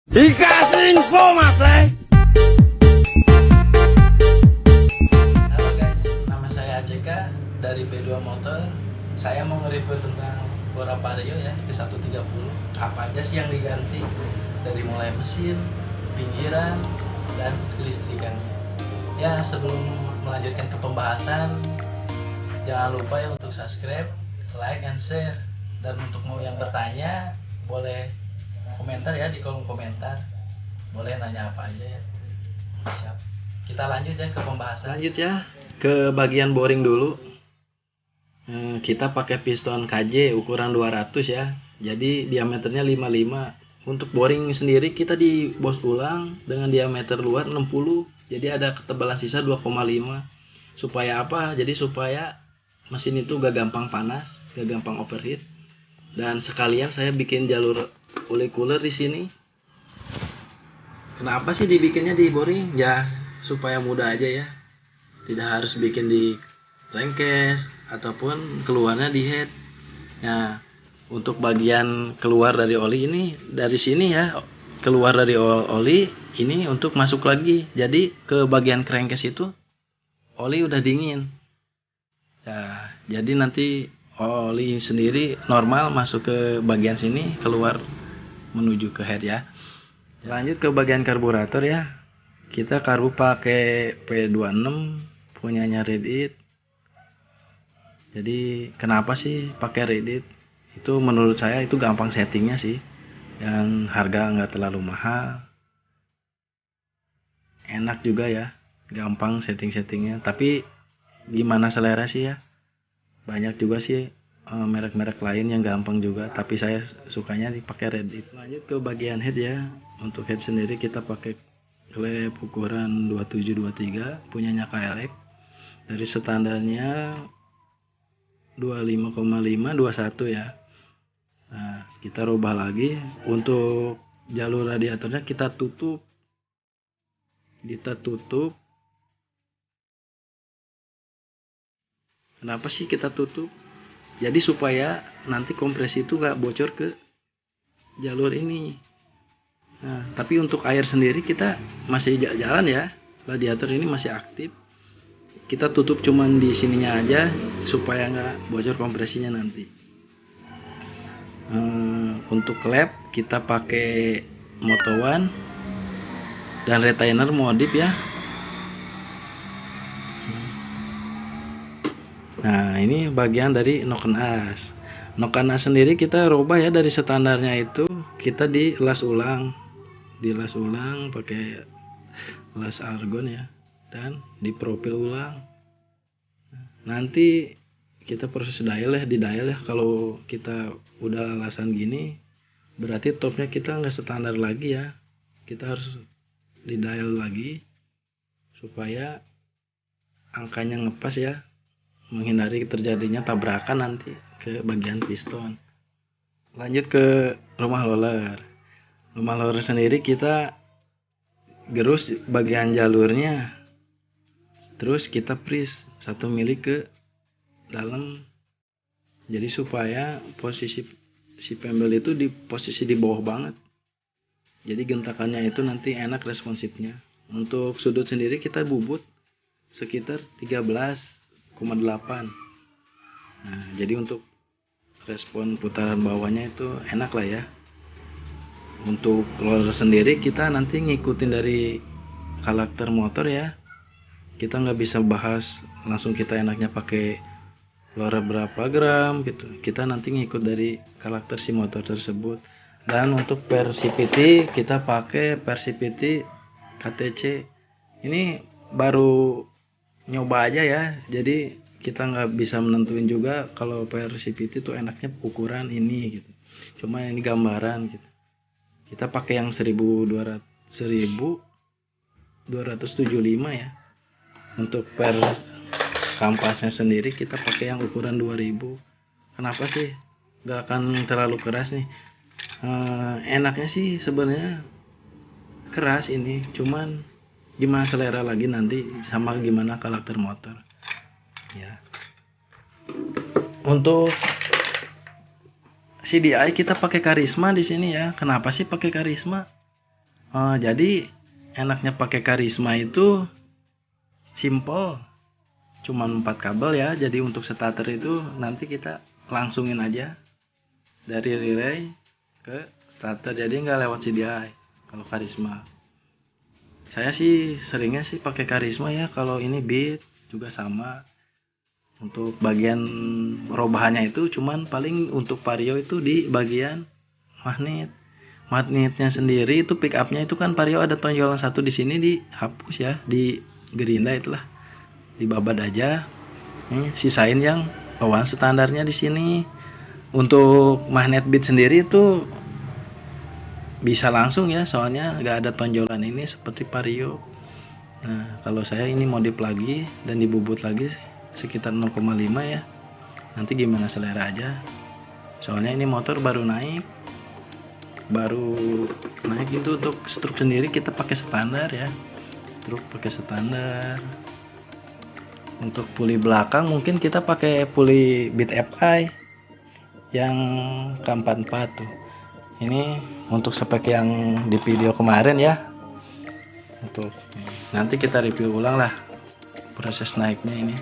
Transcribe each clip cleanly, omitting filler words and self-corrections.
Dikasih info mas Halo guys, nama saya AJK dari B2 Motor. Saya mau nge-review tentang Bora Vario ya, P130. Apa aja sih yang diganti dari mulai mesin, pinggiran, dan kelistrikannya. Ya, sebelum melanjutkan ke pembahasan, jangan lupa ya untuk subscribe, like, and share. Dan untuk mau yang bertanya, boleh komentar ya di kolom komentar. Boleh nanya apa aja ya. Siap. Kita lanjut ya ke pembahasan. Lanjut ya ke bagian boring dulu. Kita pakai piston KJ ukuran 200 ya. Jadi diameternya 55. Untuk boring sendiri kita di bos ulang dengan diameter luar 60. Jadi ada ketebalan sisa 2,5. Supaya apa? Jadi supaya mesin itu gak gampang panas, gak gampang overheat. Dan sekalian saya bikin jalur oil cooler di sini. Kenapa sih dibikinnya di boring? Ya supaya mudah aja ya. Tidak harus bikin di crankcase ataupun keluarnya di head. Nah, untuk bagian keluar dari oli ini dari sini ya, keluar dari oli ini untuk masuk lagi. Jadi ke bagian crankcase itu oli udah dingin. Ya, jadi nanti oli sendiri normal masuk ke bagian sini, keluar menuju ke head ya. Lanjut ke bagian karburator ya. Kita karbu pakai P26 punyanya Reddit. Jadi kenapa sih pakai Reddit? Itu menurut saya itu gampang settingnya sih. Dan harga nggak terlalu mahal. Enak juga ya. Gampang setting-settingnya. Tapi gimana selera sih ya? Banyak juga sih merek-merek lain yang gampang juga. Tapi saya sukanya dipakai Reddit. Lanjut ke bagian head ya. Untuk head sendiri kita pakai klep ukuran 2723 punyanya KLX. Dari standarnya 25,5 21 ya. Nah, kita rubah lagi untuk jalur radiatornya kita tutup. Kenapa sih kita tutup? Jadi supaya nanti kompresi itu nggak bocor ke jalur ini. Nah, tapi untuk air sendiri kita masih jalan ya. Radiator ini masih aktif. Kita tutup cuman di sininya aja supaya nggak bocor kompresinya nanti. Untuk klep kita pakai Moto One dan retainer modif ya. Nah, ini bagian dari noken as. Noken as sendiri kita rubah ya dari standarnya itu kita dilas ulang. Dilas ulang pakai las argon ya dan diprofil ulang. Nanti kita proses dial ya, di dial ya. Kalau kita udah lasan gini berarti topnya kita nggak standar lagi ya, kita harus di dial lagi supaya angkanya ngepas ya, menghindari terjadinya tabrakan nanti ke bagian piston. Lanjut ke rumah roller sendiri kita gerus bagian jalurnya, terus kita freeze 1 mili ke dalam, jadi supaya posisi si pembel itu di posisi di bawah banget, jadi gentakannya itu nanti enak responsifnya. Untuk sudut sendiri kita bubut sekitar 13,8. Nah, jadi untuk respon putaran bawahnya itu enak lah ya. Untuk roller sendiri kita nanti ngikutin dari karakter motor ya, kita nggak bisa bahas langsung kita enaknya pakai roller berapa gram gitu, kita nanti ngikut dari karakter si motor tersebut. Dan untuk PRCPT kita pakai PRCPT KTC. Ini baru nyoba aja ya, jadi kita nggak bisa menentuin juga kalau PRCPT itu enaknya ukuran ini gitu, cuma ini gambaran gitu. Kita pakai yang 1275 ya. Untuk per kampasnya sendiri kita pakai yang ukuran 2000. Kenapa sih gak akan terlalu keras nih? Enaknya sih sebenarnya keras ini, cuman gimana selera lagi nanti sama gimana karakter motor ya. Untuk CDI kita pakai Karisma di sini ya. Kenapa sih pakai Karisma? Jadi enaknya pakai Karisma itu simple, cuman 4 kabel ya. Jadi untuk starter itu nanti kita langsungin aja dari relay ke starter, jadi nggak lewat CDI. Kalau Karisma, saya sih seringnya sih pakai Karisma ya. Kalau ini Beat juga sama. Untuk bagian robahannya itu cuman paling untuk Vario itu di bagian magnetnya sendiri. Itu pick upnya itu kan Vario ada tonjolan satu di sini, dihapus ya, di gerinda itulah, dibabad aja. Sisain yang bawaan standarnya di sini. Untuk magnet Beat sendiri itu bisa langsung ya, soalnya nggak ada tonjolan ini seperti Vario. Nah, kalau saya ini modif lagi dan dibubut lagi sekitar 0,5 ya. Nanti gimana selera aja. Soalnya ini motor baru naik itu. Untuk struk sendiri kita pakai standar ya. Struk pakai standar. Untuk puli belakang mungkin kita pakai puli Beat FI yang K44 tuh. Ini untuk spek yang di video kemarin ya. Untuk nanti kita review ulang lah proses naiknya ini.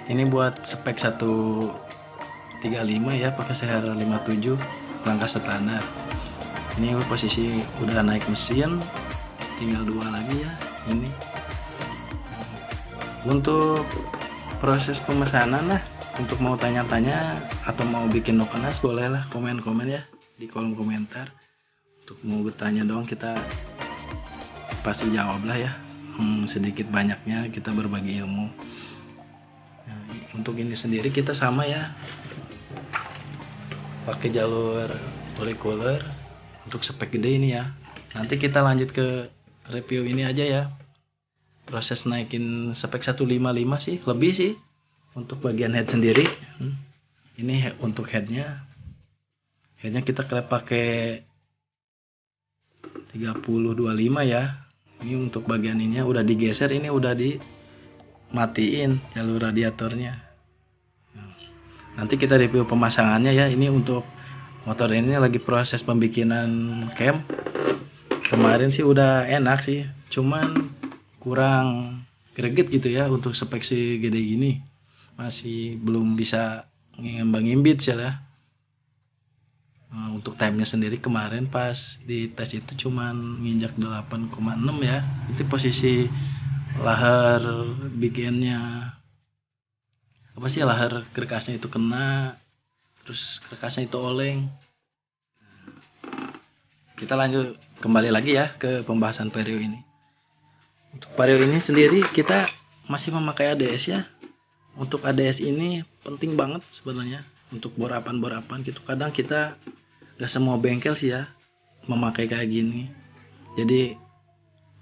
Ini buat spek 135 ya, pakai CR 57 langkah standar. Ini posisi udah naik mesin, tinggal 2 lagi ya. Ini untuk proses pemesanan lah. Untuk mau tanya-tanya atau mau bikin nokenas, bolehlah komen-komen ya di kolom komentar. Untuk mau bertanya doang kita pasti jawab lah ya. Sedikit banyaknya kita berbagi ilmu. Nah, untuk ini sendiri kita sama ya, pakai jalur polycooler untuk spek gede ini ya. Nanti kita lanjut ke review ini aja ya, proses naikin spek 155 sih, lebih sih untuk bagian head sendiri. Ini untuk headnya kita pakai 3025 ya. Ini untuk bagian ininya udah digeser, ini udah dimatiin jalur radiatornya. Nanti kita review pemasangannya ya. Ini untuk motor ini lagi proses pembikinan cam. Kemarin sih udah enak sih, cuman kurang greget gitu ya. Untuk spek si gede gini masih belum bisa ngimbang-ngimbit sih lah. Untuk timenya sendiri kemarin pas di tes itu cuman nginjak 8,6 ya. Itu posisi lahar bikinnya apa sih, lahar kerkasnya itu kena, terus kerkasnya itu oleng. Kita lanjut kembali lagi ya ke pembahasan Vario ini. Untuk Vario ini sendiri kita masih memakai ADS ya. Untuk ADS ini penting banget sebenarnya untuk borapan gitu. Kadang kita gak semua bengkel sih ya memakai kayak gini. Jadi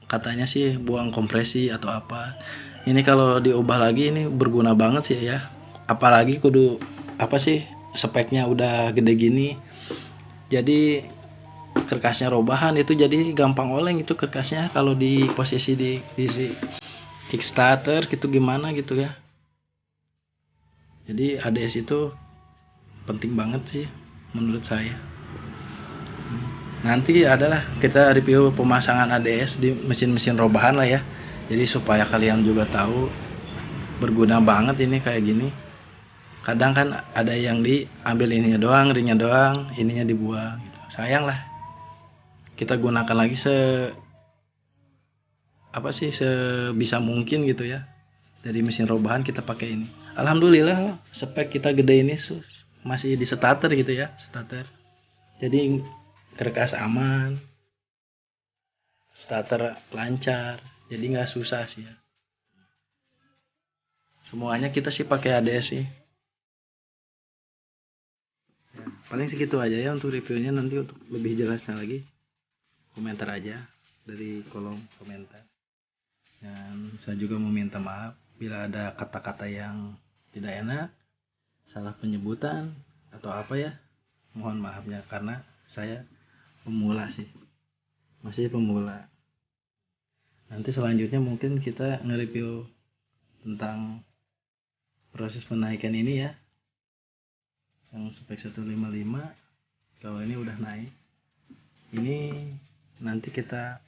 katanya sih buang kompresi atau apa. Ini kalau diubah lagi ini berguna banget sih ya. Apalagi kudu apa sih, speknya udah gede gini. Jadi kerkasnya robahan itu jadi gampang oleng itu kerkasnya kalau di posisi di kickstarter gitu gimana gitu ya. Jadi ADS itu penting banget sih menurut saya. Nanti adalah kita review pemasangan ADS di mesin-mesin robahan lah ya. Jadi supaya kalian juga tahu berguna banget ini kayak gini. Kadang kan ada yang diambil ininya doang, ringnya doang, ininya dibuang gitu. Sayang lah. Kita gunakan lagi sebisa mungkin gitu ya. Dari mesin robahan kita pakai ini. Alhamdulillah spek kita gede ini masih di starter gitu ya, starter. Jadi kerkas aman, starter lancar, jadi nggak susah sih ya. Semuanya kita sih pakai ADS sih. Ya, paling segitu aja ya untuk reviewnya. Nanti untuk lebih jelasnya lagi komentar aja dari kolom komentar. Dan saya juga mau minta maaf bila ada kata-kata yang tidak enak, salah penyebutan atau apa ya. Mohon maafnya karena saya pemula sih, masih pemula. Nanti selanjutnya mungkin kita nge-review tentang proses penaikan ini ya, yang spek 155. Kalau ini udah naik, ini nanti kita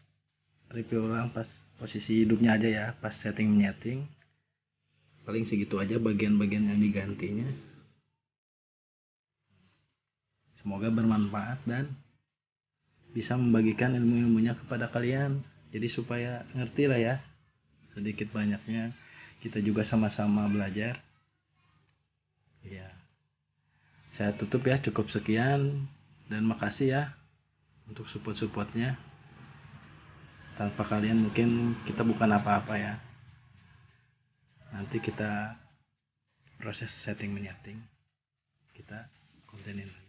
review ulang pas posisi hidupnya aja ya, pas setting paling segitu aja bagian-bagian yang digantinya. Semoga bermanfaat dan bisa membagikan ilmu-ilmunya kepada kalian, jadi supaya ngerti lah ya, sedikit banyaknya kita juga sama-sama belajar ya. Saya tutup ya, cukup sekian dan makasih ya untuk support-supportnya. Tanpa kalian mungkin kita bukan apa-apa ya. Nanti kita proses setting menyeting, kita kontenin.